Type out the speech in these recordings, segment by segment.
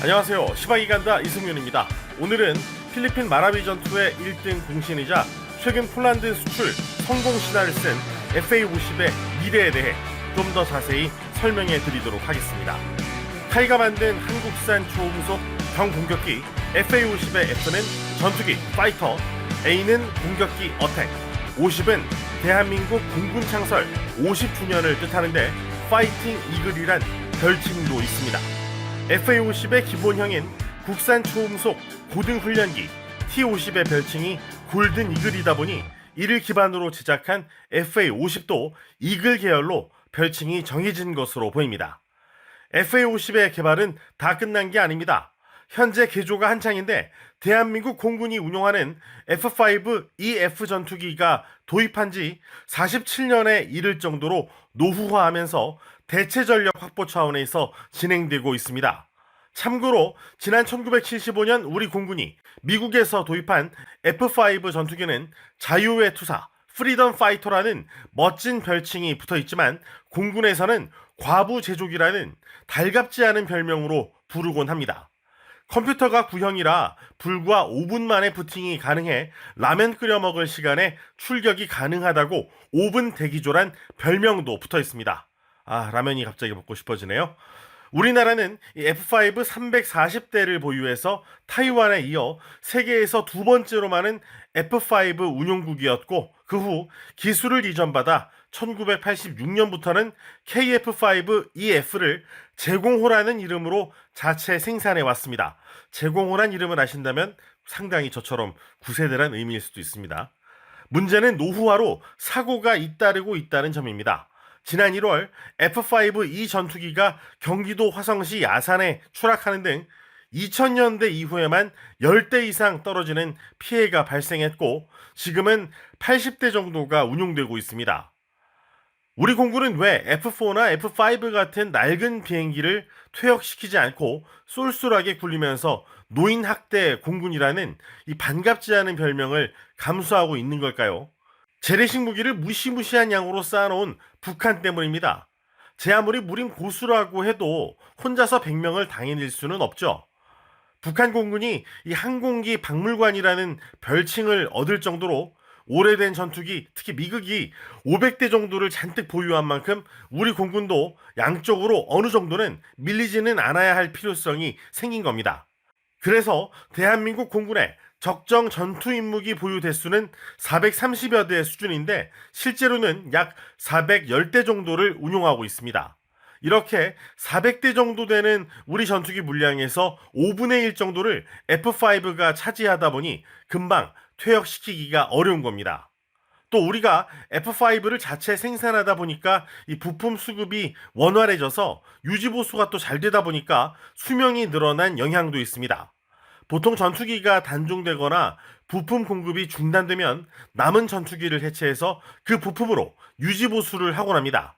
안녕하세요. 시바이 간다 이승윤입니다. 오늘은 필리핀 마라비 전투의 1등 공신이자 최근 폴란드 수출 성공 신화를 쓴 FA-50의 미래에 대해 좀 더 자세히 설명해 드리도록 하겠습니다. 카이가 만든 한국산 초음속 경공격기 FA-50의 F는 전투기 파이터, A는 공격기 어택, 50은 대한민국 공군 창설 50주년을 뜻하는데 파이팅 이글이란 별칭도 있습니다. FA-50의 기본형인 국산 초음속 고등훈련기 T-50의 별칭이 골든 이글이다 보니 이를 기반으로 제작한 FA-50도 이글 계열로 별칭이 정해진 것으로 보입니다. FA-50의 개발은 다 끝난 게 아닙니다. 현재 개조가 한창인데 대한민국 공군이 운용하는 F-5EF 전투기가 도입한 지 47년에 이를 정도로 노후화하면서 대체 전력 확보 차원에서 진행되고 있습니다. 참고로 지난 1975년 우리 공군이 미국에서 도입한 F-5 전투기는 자유의 투사, 프리덤 파이터라는 멋진 별칭이 붙어있지만 공군에서는 과부 제조기라는 달갑지 않은 별명으로 부르곤 합니다. 컴퓨터가 구형이라 불과 5분 만에 부팅이 가능해 라면 끓여 먹을 시간에 출격이 가능하다고 5분 대기조란 별명도 붙어 있습니다. 라면이 갑자기 먹고 싶어지네요. 우리나라는 F-5 340대를 보유해서 타이완에 이어 세계에서 두 번째로 많은 F-5 운용국이었고 그 후 기술을 이전받아 1986년부터는 KF-5EF를 제공호라는 이름으로 자체 생산해 왔습니다. 제공호란 이름을 아신다면 상당히 저처럼 구세대란 의미일 수도 있습니다. 문제는 노후화로 사고가 잇따르고 있다는 점입니다. 지난 1월 F-5E 전투기가 경기도 화성시 야산에 추락하는 등 2000년대 이후에만 10대 이상 떨어지는 피해가 발생했고 지금은 80대 정도가 운용되고 있습니다. 우리 공군은 왜 F-4나 F-5 같은 낡은 비행기를 퇴역시키지 않고 쏠쏠하게 굴리면서 노인학대 공군이라는 이 반갑지 않은 별명을 감수하고 있는 걸까요? 재래식 무기를 무시무시한 양으로 쌓아놓은 북한 때문입니다. 제 아무리 무림 고수라고 해도 혼자서 100명을 당해낼 수는 없죠. 북한 공군이 이 항공기 박물관이라는 별칭을 얻을 정도로 오래된 전투기, 특히 미국이 500대 정도를 잔뜩 보유한 만큼 우리 공군도 양쪽으로 어느 정도는 밀리지는 않아야 할 필요성이 생긴 겁니다. 그래서 대한민국 공군의 적정 전투임무기 보유 대수는 430여 대 수준인데 실제로는 약 410대 정도를 운용하고 있습니다. 이렇게 400대 정도 되는 우리 전투기 물량에서 5분의 1 정도를 F-5가 차지하다 보니 금방 퇴역시키기가 어려운 겁니다. 또 우리가 F-5를 자체 생산하다 보니까 이 부품 수급이 원활해져서 유지보수가 또 잘 되다 보니까 수명이 늘어난 영향도 있습니다. 보통 전투기가 단종되거나 부품 공급이 중단되면 남은 전투기를 해체해서 그 부품으로 유지보수를 하곤 합니다.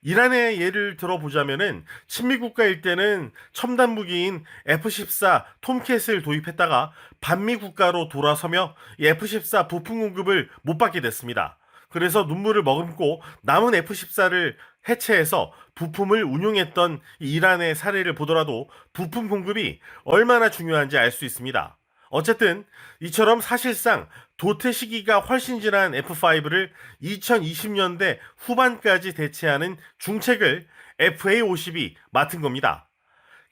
이란의 예를 들어보자면은 친미국가일 때는 첨단 무기인 F-14 톰캣을 도입했다가 반미 국가로 돌아서며 이 F-14 부품 공급을 못 받게 됐습니다. 그래서 눈물을 머금고 남은 F-14를 해체해서 부품을 운용했던 이란의 사례를 보더라도 부품 공급이 얼마나 중요한지 알 수 있습니다. 어쨌든 이처럼 사실상 도태 시기가 훨씬 지난 F-5를 2020년대 후반까지 대체하는 중책을 FA-50이 맡은 겁니다.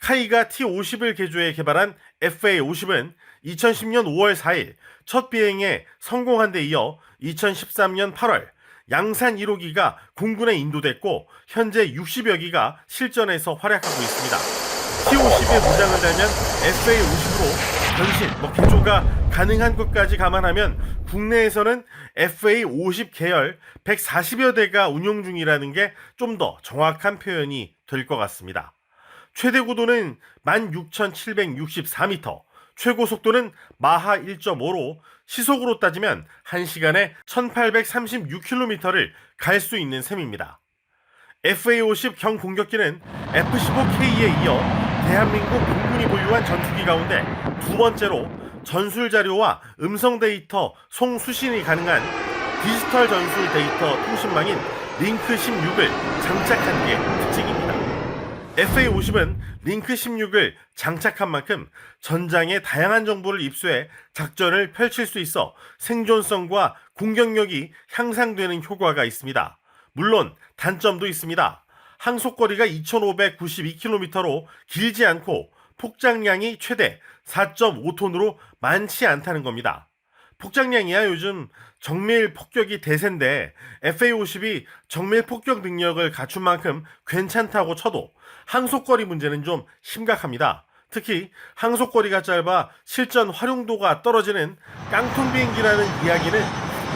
카이가 T-50을 개조해 개발한 FA-50은 2010년 5월 4일 첫 비행에 성공한 데 이어 2013년 8월 양산 1호기가 공군에 인도됐고 현재 60여 기가 실전에서 활약하고 있습니다. T-50에 무장을 달면 FA-50으로 변신, 개조가 가능한 것까지 감안하면 국내에서는 FA-50 계열 140여 대가 운용 중이라는 게 좀 더 정확한 표현이 될 것 같습니다. 최대 고도는 16,764m, 최고 속도는 마하 1.5로 시속으로 따지면 1시간에 1836km를 갈 수 있는 셈입니다. FA-50 경공격기는 F-15K에 이어 대한민국 공군이 보유한 전투기 가운데 두 번째로 전술 자료와 음성 데이터 송수신이 가능한 디지털 전술 데이터 통신망인 링크 16을 장착한 게 특징입니다. FA-50은 링크 16을 장착한 만큼 전장에 다양한 정보를 입수해 작전을 펼칠 수 있어 생존성과 공격력이 향상되는 효과가 있습니다. 물론 단점도 있습니다. 항속거리가 2592km로 길지 않고 폭장량이 최대 4.5톤으로 많지 않다는 겁니다. 폭장량이야 요즘 정밀 폭격이 대세인데 FA-50이 정밀 폭격 능력을 갖춘 만큼 괜찮다고 쳐도 항속거리 문제는 좀 심각합니다. 특히 항속거리가 짧아 실전 활용도가 떨어지는 깡통 비행기라는 이야기는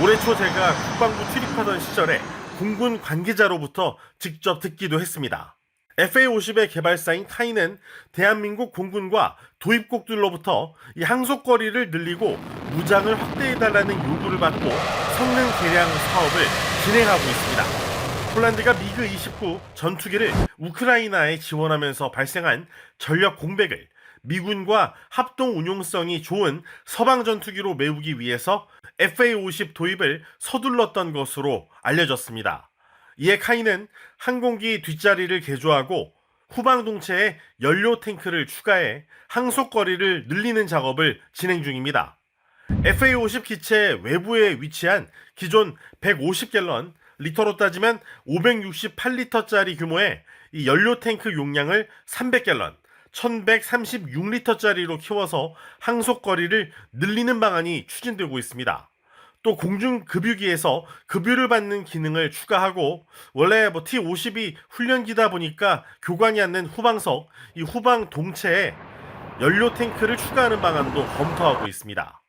올해 초 제가 국방부 출입하던 시절에 공군 관계자로부터 직접 듣기도 했습니다. FA-50의 개발사인 카이는 대한민국 공군과 도입국들로부터 이 항속거리를 늘리고 무장을 확대해달라는 요구를 받고 성능 개량 사업을 진행하고 있습니다. 폴란드가 미그-29 전투기를 우크라이나에 지원하면서 발생한 전력 공백을 미군과 합동 운용성이 좋은 서방 전투기로 메우기 위해서 FA-50 도입을 서둘렀던 것으로 알려졌습니다. 이에 카이는 항공기 뒷자리를 개조하고 후방 동체에 연료 탱크를 추가해 항속거리를 늘리는 작업을 진행 중입니다. FA-50 기체 외부에 위치한 기존 150갤런, 리터로 따지면 568리터짜리 규모의 이 연료 탱크 용량을 300갤런, 1136리터짜리로 키워서 항속거리를 늘리는 방안이 추진되고 있습니다. 또 공중급유기에서 급유를 받는 기능을 추가하고 원래 T-50이 훈련기다 보니까 교관이 않는 후방석, 이 후방 동체에 연료 탱크를 추가하는 방안도 검토하고 있습니다.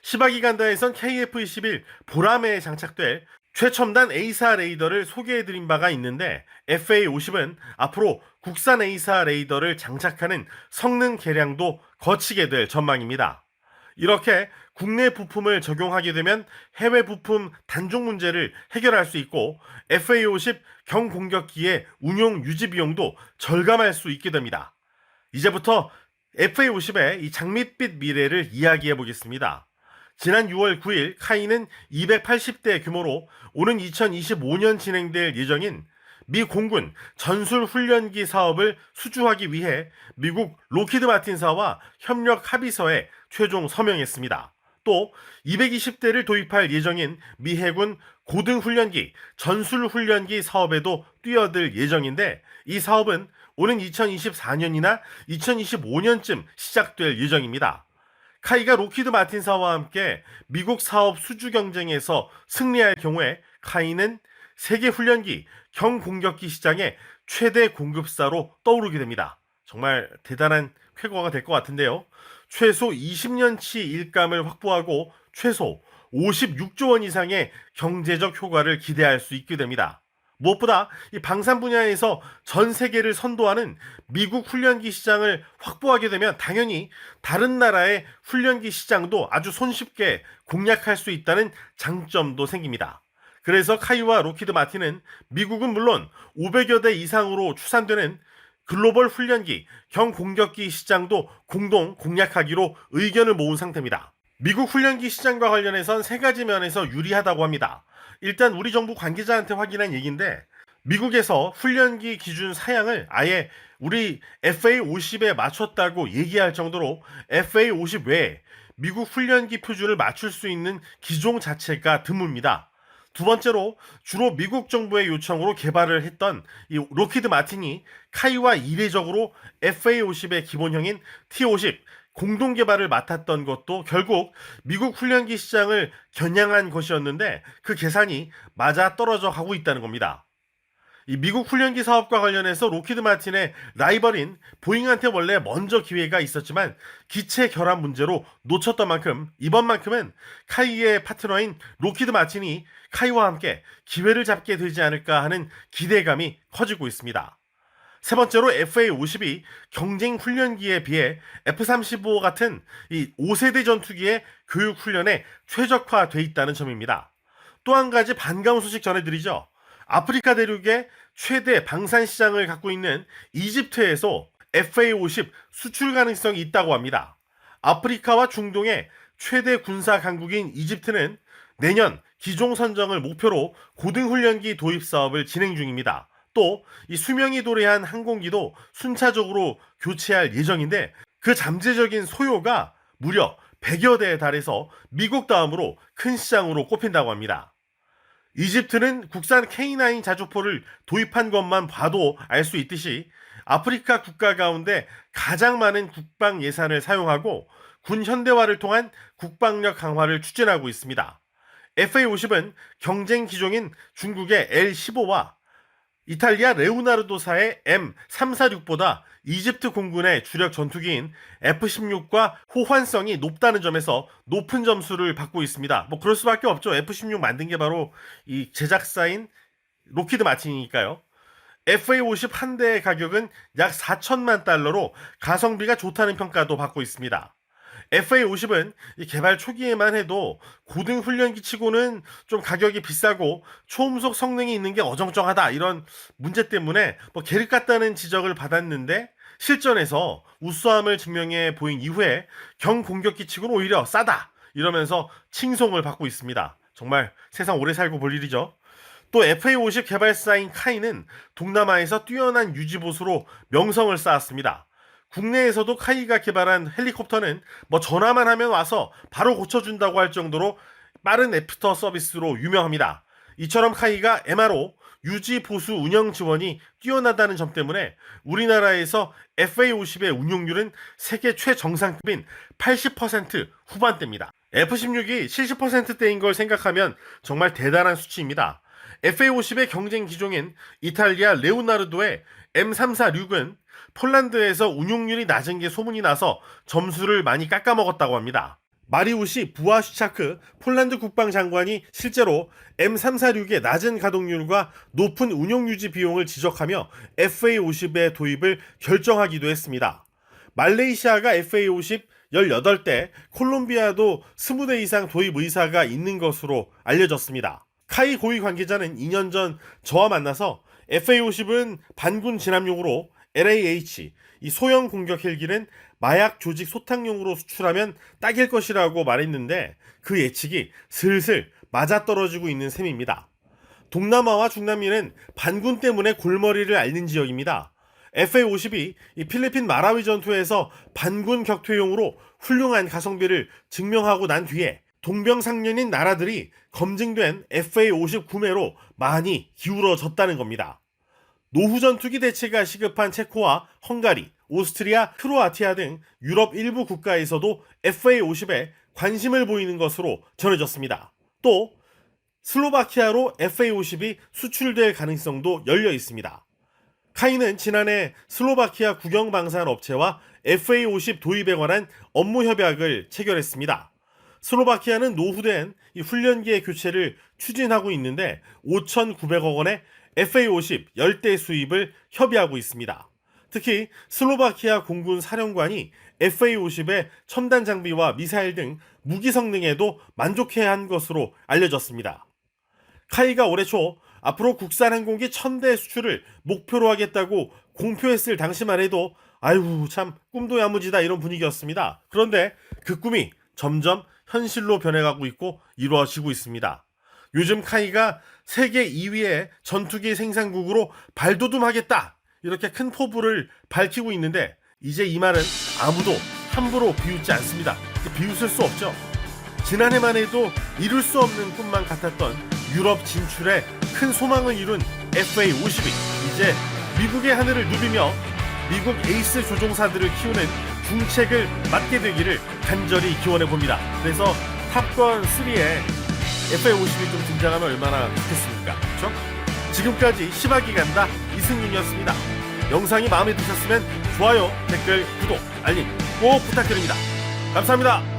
시바기 간다에선 KF-21 보라매에 장착될 최첨단 A4 레이더를 소개해드린 바가 있는데 FA-50은 앞으로 국산 A4 레이더를 장착하는 성능 개량도 거치게 될 전망입니다. 이렇게 국내 부품을 적용하게 되면 해외 부품 단종 문제를 해결할 수 있고 FA-50 경공격기의 운용 유지 비용도 절감할 수 있게 됩니다. 이제부터 FA-50의 이 장밋빛 미래를 이야기해 보겠습니다. 지난 6월 9일 카이는 280대 규모로 오는 2025년 진행될 예정인 미 공군 전술훈련기 사업을 수주하기 위해 미국 로키드 마틴사와 협력 합의서에 최종 서명했습니다. 또 220대를 도입할 예정인 미 해군 고등훈련기 전술훈련기 사업에도 뛰어들 예정인데 이 사업은 오는 2024년이나 2025년쯤 시작될 예정입니다. 카이가 로키드 마틴사와 함께 미국 사업 수주 경쟁에서 승리할 경우에 카이는 세계 훈련기 경공격기 시장의 최대 공급사로 떠오르게 됩니다. 정말 대단한 쾌거가 될 것 같은데요. 최소 20년치 일감을 확보하고 최소 56조 원 이상의 경제적 효과를 기대할 수 있게 됩니다. 무엇보다 이 방산 분야에서 전 세계를 선도하는 미국 훈련기 시장을 확보하게 되면 당연히 다른 나라의 훈련기 시장도 아주 손쉽게 공략할 수 있다는 장점도 생깁니다. 그래서 카이와 로키드 마틴은 미국은 물론 500여 대 이상으로 추산되는 글로벌 훈련기 경공격기 시장도 공동 공략하기로 의견을 모은 상태입니다. 미국 훈련기 시장과 관련해선 세 가지 면에서 유리하다고 합니다. 일단 우리 정부 관계자한테 확인한 얘기인데 미국에서 훈련기 기준 사양을 아예 우리 FA-50에 맞췄다고 얘기할 정도로 FA-50 외에 미국 훈련기 표준을 맞출 수 있는 기종 자체가 드뭅니다. 두 번째로 주로 미국 정부의 요청으로 개발을 했던 이 로키드 마틴이 카이와 이례적으로 FA-50의 기본형인 T-50 공동 개발을 맡았던 것도 결국 미국 훈련기 시장을 겨냥한 것이었는데 그 계산이 맞아 떨어져 가고 있다는 겁니다. 이 미국 훈련기 사업과 관련해서 로키드 마틴의 라이벌인 보잉한테 원래 먼저 기회가 있었지만 기체 결함 문제로 놓쳤던 만큼 이번만큼은 카이의 파트너인 로키드 마틴이 카이와 함께 기회를 잡게 되지 않을까 하는 기대감이 커지고 있습니다. 세 번째로 FA-50이 경쟁 훈련기에 비해 F-35 같은 이 5세대 전투기의 교육 훈련에 최적화돼 있다는 점입니다. 또 한 가지 반가운 소식 전해드리죠. 아프리카 대륙의 최대 방산 시장을 갖고 있는 이집트에서 FA-50 수출 가능성이 있다고 합니다. 아프리카와 중동의 최대 군사 강국인 이집트는 내년 기종 선정을 목표로 고등훈련기 도입 사업을 진행 중입니다. 또 이 수명이 도래한 항공기도 순차적으로 교체할 예정인데 그 잠재적인 소요가 무려 100여 대에 달해서 미국 다음으로 큰 시장으로 꼽힌다고 합니다. 이집트는 국산 K9 자주포를 도입한 것만 봐도 알 수 있듯이 아프리카 국가 가운데 가장 많은 국방 예산을 사용하고 군 현대화를 통한 국방력 강화를 추진하고 있습니다. FA-50은 경쟁 기종인 중국의 L-15와 이탈리아 레오나르도사의 M346보다 이집트 공군의 주력 전투기인 F-16과 호환성이 높다는 점에서 높은 점수를 받고 있습니다. 뭐 그럴 수밖에 없죠. F-16 만든 게 바로 이 제작사인 록히드 마틴이니까요. FA-50 한 대의 가격은 약 4천만 달러로 가성비가 좋다는 평가도 받고 있습니다. FA-50은 개발 초기에만 해도 고등 훈련기 치고는 좀 가격이 비싸고 초음속 성능이 있는 게 어정쩡하다 이런 문제 때문에 계륵 같다는 지적을 받았는데 실전에서 우수함을 증명해 보인 이후에 경공격기 치고는 오히려 싸다 이러면서 칭송을 받고 있습니다. 정말 세상 오래 살고 볼 일이죠. 또 FA-50 개발사인 카이는 동남아에서 뛰어난 유지보수로 명성을 쌓았습니다. 국내에서도 카이가 개발한 헬리콥터는 전화만 하면 와서 바로 고쳐준다고 할 정도로 빠른 애프터 서비스로 유명합니다. 이처럼 카이가 MRO, 유지 보수 운영 지원이 뛰어나다는 점 때문에 우리나라에서 FA-50의 운용률은 세계 최정상급인 80% 후반대입니다. F-16이 70%대인 걸 생각하면 정말 대단한 수치입니다. FA-50의 경쟁 기종인 이탈리아 레오나르도의 M346은 폴란드에서 운용률이 낮은 게 소문이 나서 점수를 많이 깎아먹었다고 합니다. 마리우시 부아슈차크 폴란드 국방장관이 실제로 M346의 낮은 가동률과 높은 운용유지 비용을 지적하며 FA-50의 도입을 결정하기도 했습니다. 말레이시아가 FA-50 18대, 콜롬비아도 20대 이상 도입 의사가 있는 것으로 알려졌습니다. 카이 고위 관계자는 2년 전 저와 만나서 FA-50은 반군 진압용으로 LAH, 이 소형 공격 헬기는 마약 조직 소탕용으로 수출하면 딱일 것이라고 말했는데 그 예측이 슬슬 맞아떨어지고 있는 셈입니다. 동남아와 중남미는 반군 때문에 골머리를 앓는 지역입니다. FA-50이 이 필리핀 마라위 전투에서 반군 격퇴용으로 훌륭한 가성비를 증명하고 난 뒤에 동병상련인 나라들이 검증된 FA-50 구매로 많이 기울어졌다는 겁니다. 노후 전투기 대체가 시급한 체코와 헝가리, 오스트리아, 크로아티아 등 유럽 일부 국가에서도 FA-50에 관심을 보이는 것으로 전해졌습니다. 또 슬로바키아로 FA-50이 수출될 가능성도 열려 있습니다. 카이는 지난해 슬로바키아 국영방산 업체와 FA-50 도입에 관한 업무 협약을 체결했습니다. 슬로바키아는 노후된 이 훈련기의 교체를 추진하고 있는데 5,900억 원의 FA-50 10대 수입을 협의하고 있습니다. 특히 슬로바키아 공군 사령관이 FA-50의 첨단 장비와 미사일 등 무기 성능에도 만족해한 것으로 알려졌습니다. 카이가 올해 초 앞으로 국산 항공기 1000대 수출을 목표로 하겠다고 공표했을 당시만 해도 아유 참 꿈도 야무지다 이런 분위기였습니다. 그런데 그 꿈이 점점 현실로 변해가고 있고 이루어지고 있습니다. 요즘 카이가 세계 2위의 전투기 생산국으로 발돋움하겠다 이렇게 큰 포부를 밝히고 있는데 이제 이 말은 아무도 함부로 비웃지 않습니다. 비웃을 수 없죠. 지난해만 해도 이룰 수 없는 꿈만 같았던 유럽 진출에 큰 소망을 이룬 FA-50이 이제 미국의 하늘을 누비며 미국 에이스 조종사들을 키우는 중책을 맡게 되기를 간절히 기원해봅니다. 그래서 탑건 3에 FA-50이 좀 등장하면 얼마나 좋겠습니까? 그렇죠? 지금까지 시바기 간다 이승윤이었습니다. 영상이 마음에 드셨으면 좋아요, 댓글, 구독, 알림 꼭 부탁드립니다. 감사합니다.